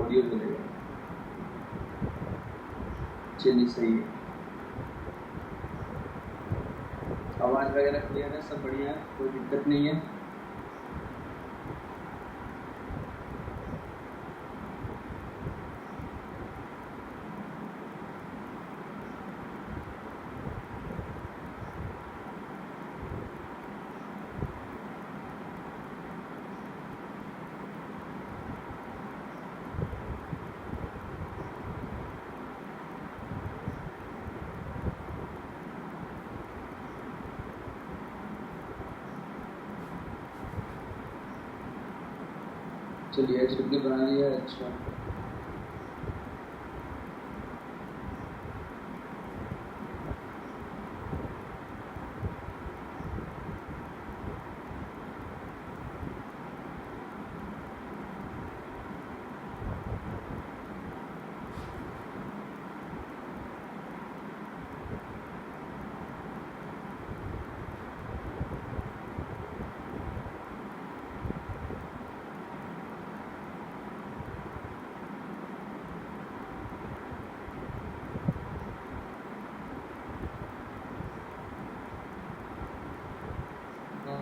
Audio चलेगा। चलिए सही है, आवाज़ वगैरह क्लियर है, सब बढ़िया है, कोई दिक्कत नहीं है। चलिए एक्टिविटी बना लिया, अच्छा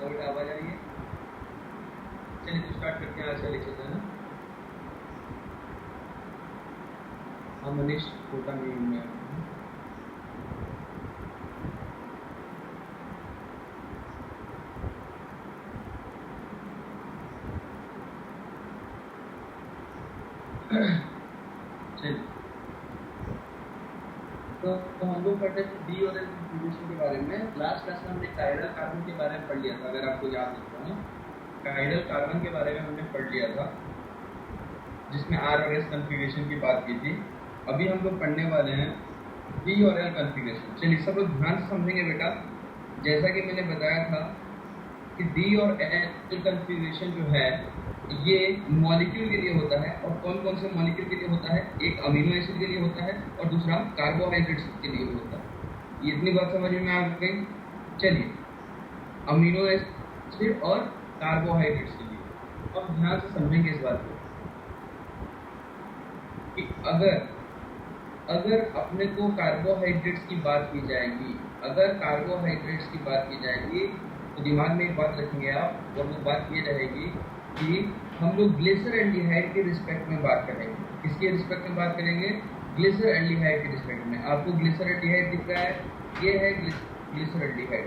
बेटा आवाज़ आ रही है। चलिए तो स्टार्ट करते हैं, आज का लेक्चर है ना। हम मनीष कोटा में तो हम लोग पढ़ते थे डी और एल कॉन्फ़िगरेशन के बारे में। लास्ट क्लास में हमने काइरल कार्बन के बारे में पढ़ लिया था, अगर आपको याद होता है। काइरल कार्बन के बारे में हमने पढ़ लिया था, जिसमें आर और एस कॉन्फ़िगरेशन की बात की थी। अभी हम लोग पढ़ने वाले हैं डी और एल कॉन्फ़िगरेशन। चलिए सब लोग ध्यान से समझेंगे बेटा। जैसा कि मैंने बताया था कि डी और एल कॉन्फ़िगरेशन जो है ये मॉलिक्यूल के लिए होता है, और कौन कौन से मॉलिक्यूल के लिए होता है? एक अमीनो एसिड के लिए होता है और दूसरा कार्बोहाइड्रेट्स के लिए होता है। ये इतनी बात समझ में आ गई। चलिए अमीनो एसिड और कार्बोहाइड्रेट्स के लिए अब ध्यान से समझेंगे इस बात को कि अगर अपने को कार्बोहाइड्रेट्स की बात की जाएगी, अगर कार्बोहाइड्रेट्स की बात की जाएगी तो दिमाग में एक बात रखेंगे आप, और वो बात ये रहेगी कि हम लोग ग्लिसरल्डिहाइड के रिस्पेक्ट में बात करेंगे। किसके रिस्पेक्ट में बात करेंगे? ग्लिसरल्डिहाइड के रिस्पेक्ट में। आपको ग्लिसरल्डिहाइड दिख रहा है, ये है ग्लिसरल्डिहाइड,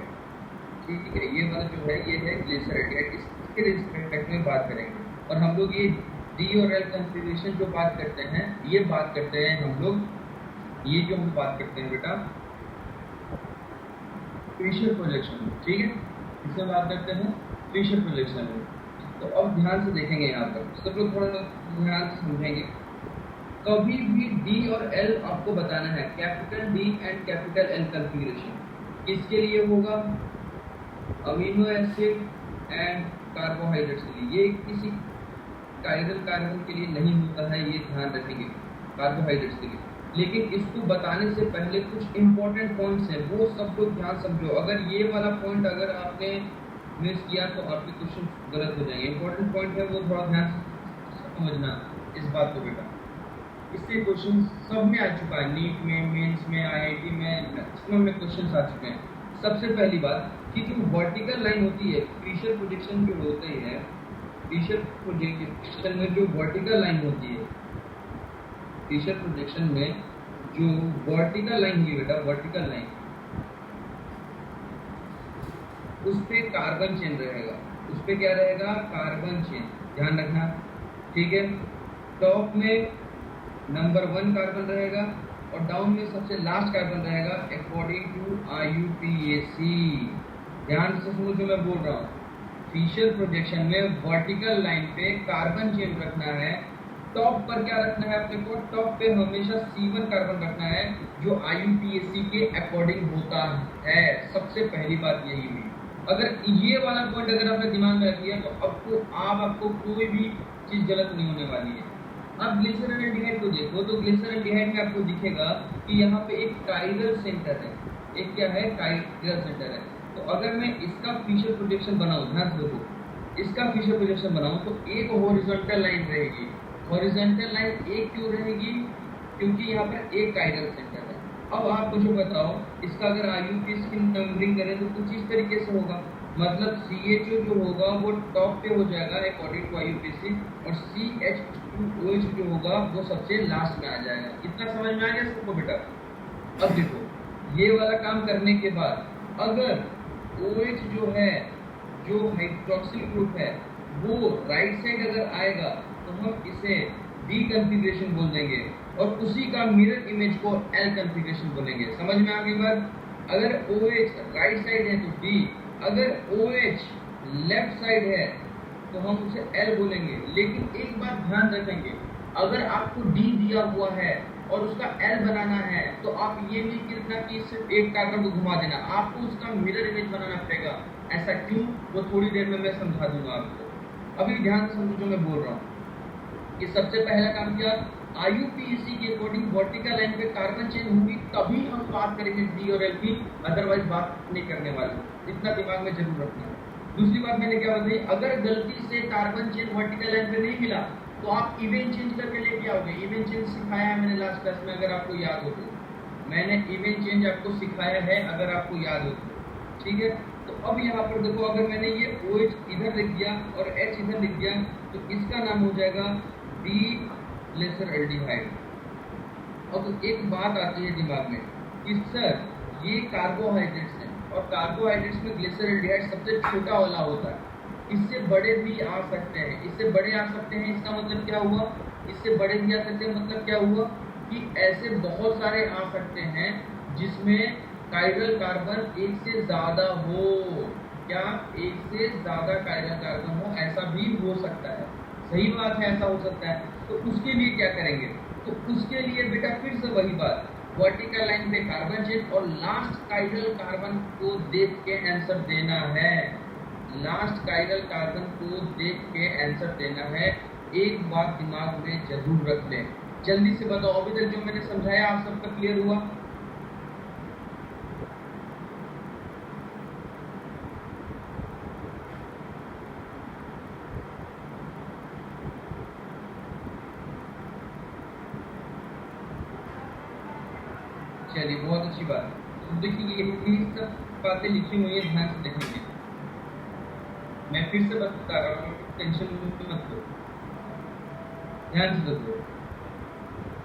ठीक है। ये वाला जो है ये है ग्लिसरल्डिहाइड, इसके रिस्पेक्ट में बात करेंगे। और हम लोग ये डी और एल कॉन्फ़िगरेशन जो बात करते हैं, ये बात करते हैं हम लोग, ये जो हम बात करते हैं बेटा फिशर प्रोजेक्शन, ठीक है। इससे बात करते हैं फिशर प्रोजेक्शन में। तो अब ध्यान से देखेंगे, यहाँ पर सब लोग थोड़ा ध्यान से समझेंगे। कभी भी डी और एल आपको बताना है, capital D and capital L configuration किसके लिए होगा? अमीनो एसिड एंड कार्बोहाइड्रेट्स के लिए। ये किसी काइरल कार्बन के लिए नहीं होता है, ये ध्यान रखेंगे, कार्बोहाइड्रेट्स के लिए। लेकिन इसको बताने से पहले कुछ इंपॉर्टेंट पॉइंट्स हैं, वो सब लोग ध्यान समझो। अगर ये वाला पॉइंट अगर आपने मिस किया तो आपके क्वेश्चन गलत हो जाएंगे। इंपॉर्टेंट पॉइंट है वो थोड़ा ध्यान समझना इस बात को बेटा। इससे क्वेश्चन सब में आ चुका है, नीट में, मेंस में, आईआईटी में, मैक्सिमम में क्वेश्चन आ चुके हैं। सबसे पहली बात कि जो वर्टिकल लाइन होती है फिशर प्रोजेक्शन जो होते हैं, फिशर प्रोजेक्शन में जो वर्टिकल लाइन होती है, फिशर प्रोजेक्शन में जो वर्टिकल लाइन होगी बेटा, वर्टिकल लाइन, उस पे कार्बन चेन रहेगा। उस पे क्या रहेगा? कार्बन चेन, ध्यान रखना, ठीक है। टॉप में नंबर 1 कार्बन रहेगा और डाउन में सबसे लास्ट कार्बन रहेगा अकॉर्डिंग टू IUPAC। ध्यान से सुनो जो मैं बोल रहा हूँ। फिशर प्रोजेक्शन में वर्टिकल लाइन पे कार्बन चेन रखना है। टॉप पर क्या रखना है अपने को? टॉप पे हमेशा C1 कार्बन रखना है जो IUPAC के अकॉर्डिंग होता है। सबसे पहली बात यही हुई। अगर ये वाला पॉइंट अगर आपने दिमाग में रख लिया तो आपको कोई भी चीज़ गलत नहीं होने वाली है। अब ग्लिसरल्डिहाइड को देखो तो ग्लिसरल्डिहाइड में आपको दिखेगा कि यहाँ पे एक काइरल सेंटर है, एक क्या है? काइरल सेंटर है। तो अगर मैं इसका फिशर प्रोजेक्शन बनाऊँ, ध्यान से देखो, इसका फिशर प्रोजेक्शन बनाऊँ तो एक हॉरिजॉन्टल लाइन रहेगी, हॉरिजॉन्टल लाइन एक क्यों रहेगी? क्योंकि यहाँ पर एक काइरल सेंटर है। अब आप मुझे बताओ, इसका अगर IUPAC की नंबरिंग करें तो कुछ इस तरीके से होगा, मतलब CHO जो होगा वो टॉप पे हो जाएगा अकॉर्डिंग टू IUPAC, और CH2OH जो होगा वो सबसे लास्ट में आ जाएगा। इतना समझ में आ गया सबको बेटा? अब देखो, ये वाला काम करने के बाद अगर OH जो है, जो हाइड्रोक्सिल ग्रुप है, वो राइट साइड अगर आएगा तो हम इसे D कॉन्फ़िगरेशन बोल देंगे, और उसी का मिरर इमेज को L कॉन्फ़िगरेशन बोलेंगे। समझ में आ गई बात? अगर OH राइट साइड है तो D, अगर OH लेफ्ट साइड है तो हम उसे L बोलेंगे। लेकिन एक बात ध्यान रखेंगे, अगर आपको D दिया हुआ है और उसका L बनाना है तो आप ये नहीं कितना कि सिर्फ एक कार्बन को घुमा देना, आपको उसका मिरर इमेज बनाना पड़ेगा। ऐसा क्यों, वो थोड़ी देर में मैं समझा दूंगा आपको। अभी ध्यान से समझो जो मैं बोल रहा हूँ। कि सबसे पहला काम किया, IUPAC के अकॉर्डिंग वर्टिकल लाइन पे कार्बन चेंज होगी तभी हम बात करेंगे D और L की, अदरवाइज बात नहीं करने वाले। इतना दिमाग में जरूर रखना। दूसरी बात मैंने क्या बताई, अगर गलती से कार्बन चेंज वर्टिकल लाइन पे नहीं मिला तो आप इवेंट चेंज करके लेके आओगे। इवेंट चेंज सिखाया है मैंने लास्ट क्लास में, अगर आपको याद हो तो। मैंने इवेंट चेंज आपको सिखाया है, अगर आपको याद हो तो, ठीक है। तो अब यहाँ पर देखो, अगर मैंने ये OH इधर लिख दिया और H इधर लिख दिया तो इसका नाम हो जाएगा D-ग्लिसरल्डिहाइड। अब एक बात आती है दिमाग में कि सर ये कार्बोहाइड्रेट्स हैं, और कार्बोहाइड्रेट्स में ग्लिसरल्डिहाइड सबसे छोटा वाला होता है, इससे बड़े भी आ सकते हैं, इससे बड़े आ सकते हैं। इसका मतलब क्या हुआ? इससे बड़े भी आ सकते हैं, मतलब क्या हुआ कि ऐसे बहुत सारे आ सकते हैं जिसमें कायरल कार्बन एक से ज़्यादा हो। क्या एक से ज़्यादा कायरल कार्बन हो, ऐसा भी हो सकता है। सही बात है, ऐसा हो सकता है। तो उसके लिए क्या करेंगे? तो उसके लिए बेटा फिर से वही बात, वर्टिकल लाइन पे कार्बन चेन और लास्ट कायरल कार्बन को देख के आंसर देना है। लास्ट कायरल कार्बन को देख के आंसर देना है। एक बात दिमाग में जरूर रख लें। जल्दी से बताओ, अभी तक जो मैंने समझाया आप सबका क्लियर हुआ? चलिए, बहुत अच्छी बात है। तो देखिए, ये सब बातें लिखी हुई है, ध्यान से देखेंगे। मैं फिर से बता रहा हूँ, टेंशन मत लो, ध्यान से देखो।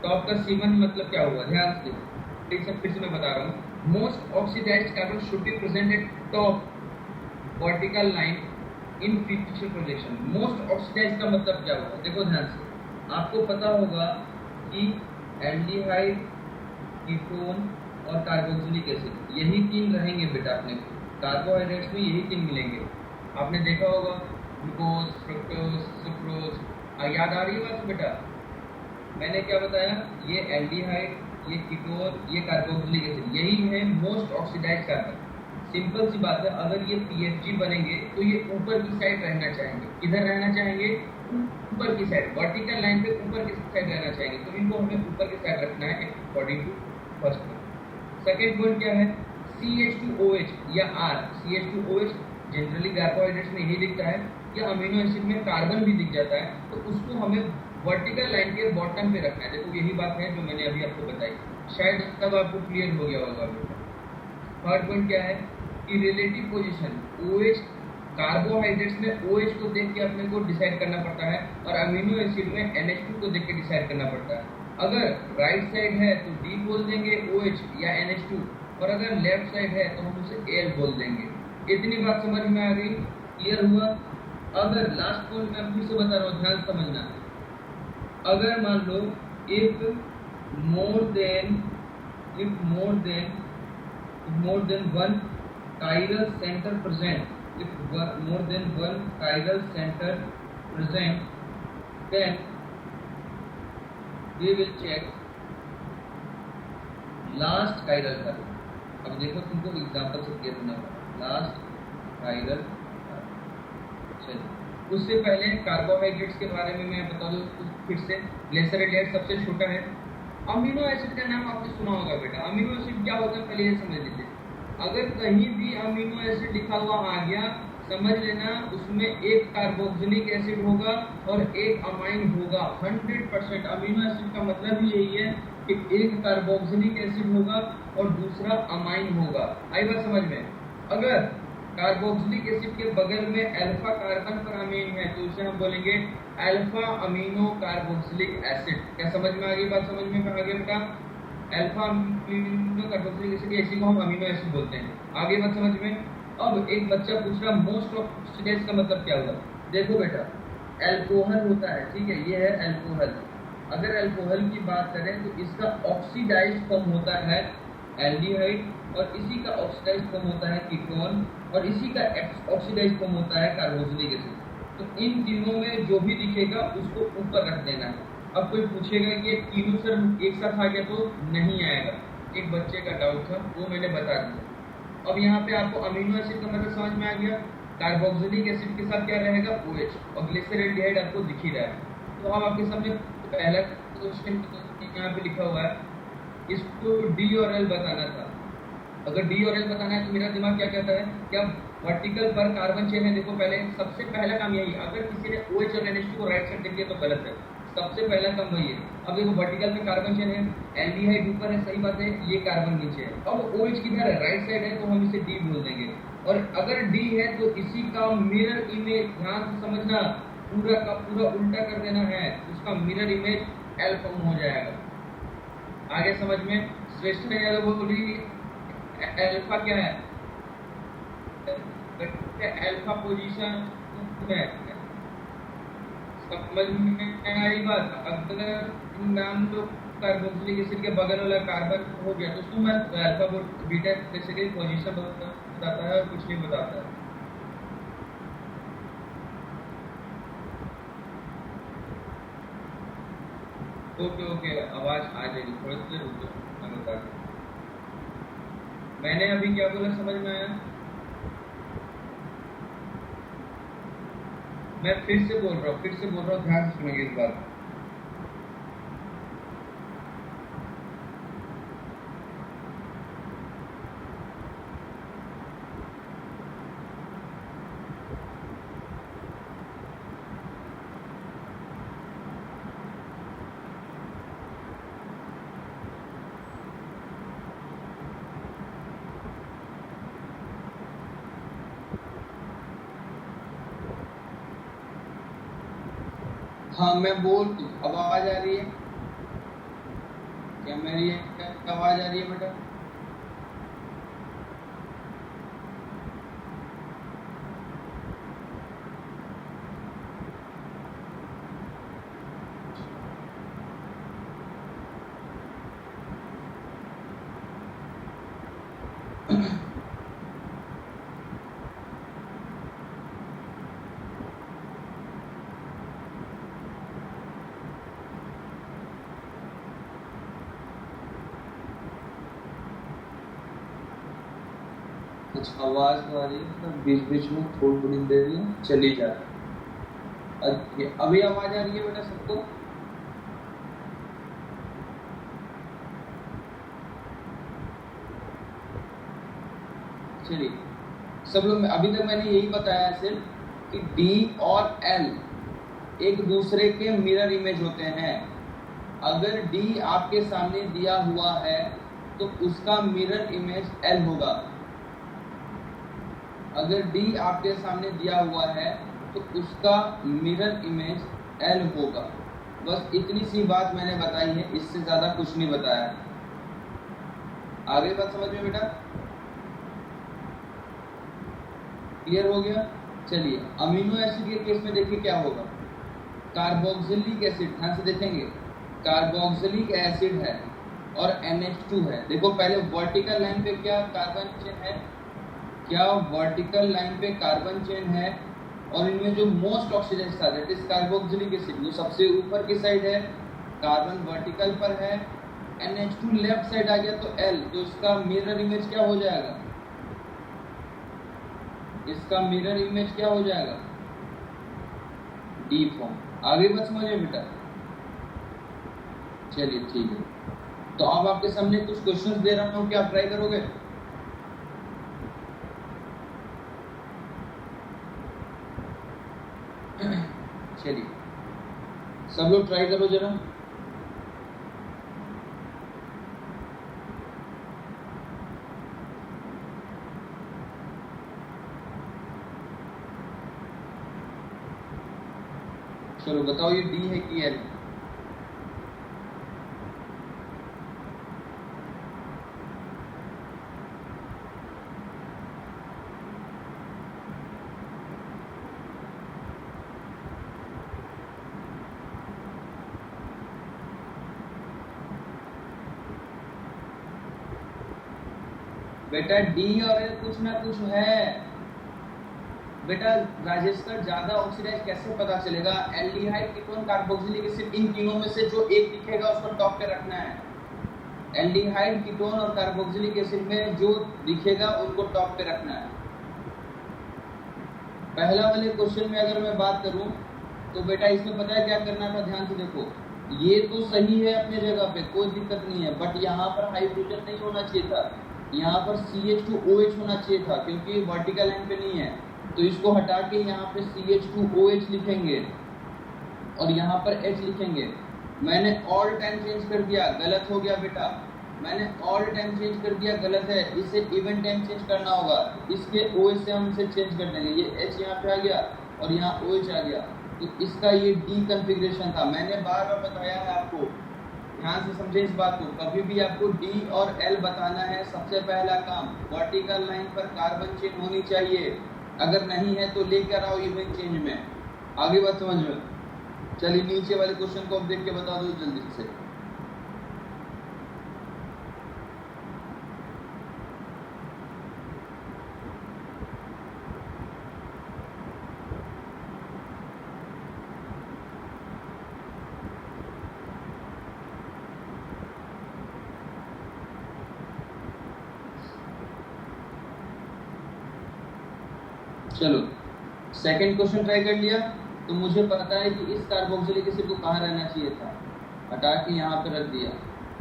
टॉप का C1 मतलब क्या हुआ, ध्यान से देखो। फिर से मैं बता रहा हूँ, most oxidised carbon should be present at top vertical line in Fischer projection. Most oxidised का मतलब क्या हुआ, देखो ध्यान से। आपको पता होगा कि एल्डिहाइड, कीटोन और कार्बोक्सिलिक एसिड, यही तीन रहेंगे बेटा अपने कार्बोहाइड्रेट्स में, यही तीन मिलेंगे। आपने देखा होगा ग्लूकोज, फ्रुक्टोज, सुक्रोज। याद आ रही है बात बेटा? मैंने क्या बताया, ये एल्डिहाइड, ये कीटोन, ये कार्बोक्सिलिक एसिड, यही है मोस्ट ऑक्सीडाइज्ड कार्बन। सिंपल सी बात है, अगर ये PFG बनेंगे तो ये ऊपर की साइड रहना चाहेंगे। किधर रहना चाहेंगे? ऊपर की साइड, वर्टिकल लाइन पे ऊपर की साइड रहना चाहेंगे। तो इनको हमें ऊपर की साइड रखना है according to first point. Second point क्या है? CH2OH या R। CH2OH जनरली कार्बोहाइड्रेट्स में यही दिखता है, या अमीनो एसिड में कार्बन भी दिख जाता है, तो उसको हमें वर्टिकल लाइन के बॉटम पे रखना है। देखो, यही बात है जो मैंने अभी आपको बताई, शायद तब आपको क्लियर हो गया होगा। थर्ड पॉइंट क्या है कि रिलेटिव पोजीशन OH, कार्बोहाइड्रेट्स में OH को देख के अपने को डिसाइड करना पड़ता है, और अमीनो एसिड में NH2 को देख के डिसाइड करना पड़ता है। अगर राइट साइड है तो D बोल देंगे OH या NH2, और अगर लेफ्ट साइड है तो हम उसे L बोल देंगे। इतनी बात समझ में आ गई? क्लियर हुआ? अगर लास्ट पॉइंट मैं फिर से बता रहा हूँ, ध्यान समझना। अगर मान लो if more than one chiral centre present, if more than one chiral center present, then we will check last chiral carbon। अब देखो, तुमको एग्जांपल से क्लियर होना होगा। लास्ट कायरल, चलिए उससे पहले कार्बोहाइड्रेट्स के बारे में मैं बता दूं फिर से। ग्लिसरॉल्डिहाइड सबसे छोटा है। अमीनो एसिड का नाम आपने सुना होगा बेटा। अमीनो एसिड क्या होता है पहले ये समझ लीजिए। अगर कहीं भी अमीनो एसिड लिखा हुआ आ गया समझ लेना, उसमें एक कार्बोक्सिलिक एसिड होगा और एक अमाइन होगा। 100% अमीनो एसिड का मतलब ही यही है कि एक कार्बोक्सिलिक एसिड होगा और दूसरा अमाइन होगा। आई बात समझ में? अगर कार्बोक्सिलिक एसिड के बगल में अल्फा कार्बन पर अमीन है तो उसे हम बोलेंगे अल्फा अमीनो कार्बोक्सिलिक एसिड। क्या समझ में आ गई बात? समझ में आ गया बेटा? अल्फा अमीनो कार्बोक्सिलिक एसिड, इसी को हम अमीनो एसिड बोलते हैं। आगे बात समझ में? अब एक बच्चा पूछ रहा मोस्ट ऑक्सीडाइज का मतलब क्या होगा? देखो बेटा, अल्कोहल होता है, ठीक है, ये है अल्कोहल। अगर अल्कोहल की बात करें तो इसका ऑक्सीडाइज फॉर्म होता है एल्डिहाइड, और इसी का ऑक्सीडाइज फॉर्म होता है कीटोन, और इसी का ऑक्सीडाइज फॉर्म होता है कार्बोक्सिलिक एसिड। तो इन तीनों में जो भी दिखेगा उसको ऊपर रख देना है। अब कोई पूछेगा कि ये तीनों सर एक साथ आ गया तो नहीं आएगा। एक बच्चे का डाउट था, वो मैंने बता दिया। अब यहाँ पे आपको अमीनो एसिड का मतलब समझ में आ गया। कार्बोक्सिलिक एसिड के साथ क्या रहेगा? OH, और ग्लिसरॉल्डिहाइड आपको दिख ही रहा है। तो अब आपके सामने पहला क्वेश्चन यहाँ पे लिखा हुआ है, इसको D और L बताना था। अगर D और L बताना है तो मेरा दिमाग क्या कहता है, क्या वर्टिकल पर कार्बन चेन है? देखो पहले सबसे पहला काम यही, अगर किसी ने OH और NH2 को राइट साइड देख लिया तो गलत है। सबसे पहला काम वही है। अब देखो वर्टिकल पे कार्बन चेन है, एल्डिहाइड ऊपर है, सही बात है, ये कार्बन नीचे है। अब OH किधर है? राइट साइड है, तो हम इसे D बोल देंगे। और अगर D है तो इसी का मिरर इमेज, ध्यान से समझना, पूरा का पूरा उल्टा कर देना है, उसका मिरर इमेज L फॉर्म हो जाएगा। आगे समझ में? श्रेष्ठ यादव बोल रही अल्फा क्या है? अल्फा पोजीशन है। समझ में आई बात? अगर नाम लो कार्बोक्सिलिक एसिड के बगल वाला कार्बन हो गया तो उसको मैं अल्फा बीटा बेसिकली पोजीशन बताता है और कुछ नहीं बताता है। ओके, आवाज आ जाएगी, थोड़ी देर रुक जाओ, मैं बता दूं। मैंने अभी क्या बोला, समझ में आया? मैं फिर से बोल रहा हूँ, ध्यान से सुनिए इस बात। हाँ मैं बोल, अब आवाज आ रही है क्या? मेरी आवाज आ रही है बेटा? कुछ आवाज तो आ रही है, बीच बीच में थोड़ी देर में चली जा रही है। अभी आवाज आ रही है बेटा सबको? चलिए सब लोग, अभी तक मैंने यही बताया सिर्फ कि D और L एक दूसरे के मिरर इमेज होते हैं। अगर D आपके सामने दिया हुआ है तो उसका मिरर इमेज L होगा। अगर D आपके सामने दिया हुआ है तो उसका मिरर इमेज L होगा। बस इतनी सी बात मैंने बताई है, इससे ज्यादा कुछ नहीं बताया। आगे बात समझ में बेटा? क्लियर हो गया? चलिए अमीनो एसिड के केस में देखिए क्या होगा। कार्बोक्सिलिक एसिड, ध्यान से देखेंगे, कार्बोक्सिलिक एसिड है और NH2 है। देखो पहले वर्टिकल लाइन पे क्या कार्बन चेन है? क्या वर्टिकल लाइन पे कार्बन चेन है? और इनमें जो मोस्ट ऑक्सीडाइज्ड था दैट इज कार्बोक्सिलिक एसिड, वो सबसे ऊपर की साइड है, कार्बन वर्टिकल पर है। NH2 लेफ्ट साइड आ गया तो L, तो इसका मिरर इमेज क्या हो जाएगा? इसका मिरर इमेज क्या हो जाएगा? D form. आगे बात समझिए बेटा? चलिए ठीक है, तो अब आपके सामने कुछ क्वेश्चंस दे रहा हूं, क्या आप ट्राई करोगे? चलिए सब लोग ट्राई करो जरा। चलो बताओ ये डी है कि एल? बेटा डी और एल कुछ ना कुछ है। बेटा राजेश का ज्यादा ऑक्सीडाइज कैसे पता चलेगा? Aldehyde ketone carboxylic acid in तीनों में से जो एक दिखेगा उसको टॉप पे रखना है। एल्डिहाइड कीटोन और कार्बोक्सिलिक एसिड में जो दिखेगा उनको टॉप पे रखना है। पहला वाले क्वेश्चन में अगर मैं बात करूं तो बेटा इसमें पता है क्या करना था? ध्यान से देखो, ये तो सही है अपने जगह पे, कोई दिक्कत नहीं है, बट यहाँ पर हाइड्रोजन नहीं होना चाहिए था, यहाँ पर CH2OH होना चाहिए था, क्योंकि वर्टिकल लाइन पे नहीं है। तो इसको हटा के यहाँ पे CH2OH लिखेंगे और यहाँ पर H लिखेंगे। मैंने ऑल टाइम चेंज कर दिया, गलत हो गया बेटा। मैंने ऑल टाइम चेंज कर दिया, गलत है, इसे इवन टाइम चेंज करना होगा। इसके OH से हम इसे चेंज कर देंगे। ये H यहाँ पे आ गया और यहाँ OH आ गया, तो इसका ये डी कन्फिग्रेशन था। मैंने बार बार बताया है आपको, ध्यान से समझे इस बात को। कभी भी आपको डी और एल बताना है, सबसे पहला काम वर्टिकल लाइन पर कार्बन चेन होनी चाहिए। अगर नहीं है तो लेकर आओ इवन चेंज में। आगे बात समझ में? चलिए नीचे वाले क्वेश्चन को अब देख के बता दो जल्दी से। चलो सेकंड क्वेश्चन ट्राई कर लिया। तो मुझे पता है कि इस कार्बोक्सिलिक एसिड को कहाँ रहना चाहिए था, हटा के यहाँ पे रख दिया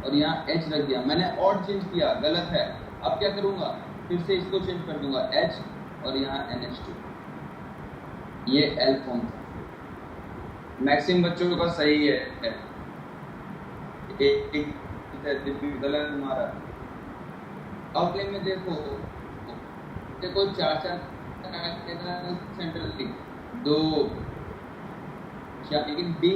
और यहाँ H रख दिया। मैंने और चेंज किया, गलत है। अब क्या करूँगा? फिर से इसको चेंज कर दूंगा, H और यहाँ NH2। ये L फॉर्म था। मैक्सिमम बच्चों का सही है, एक गलत हमारा। अगले में देखो चार सेंट्रल 2 4, लेकिन डी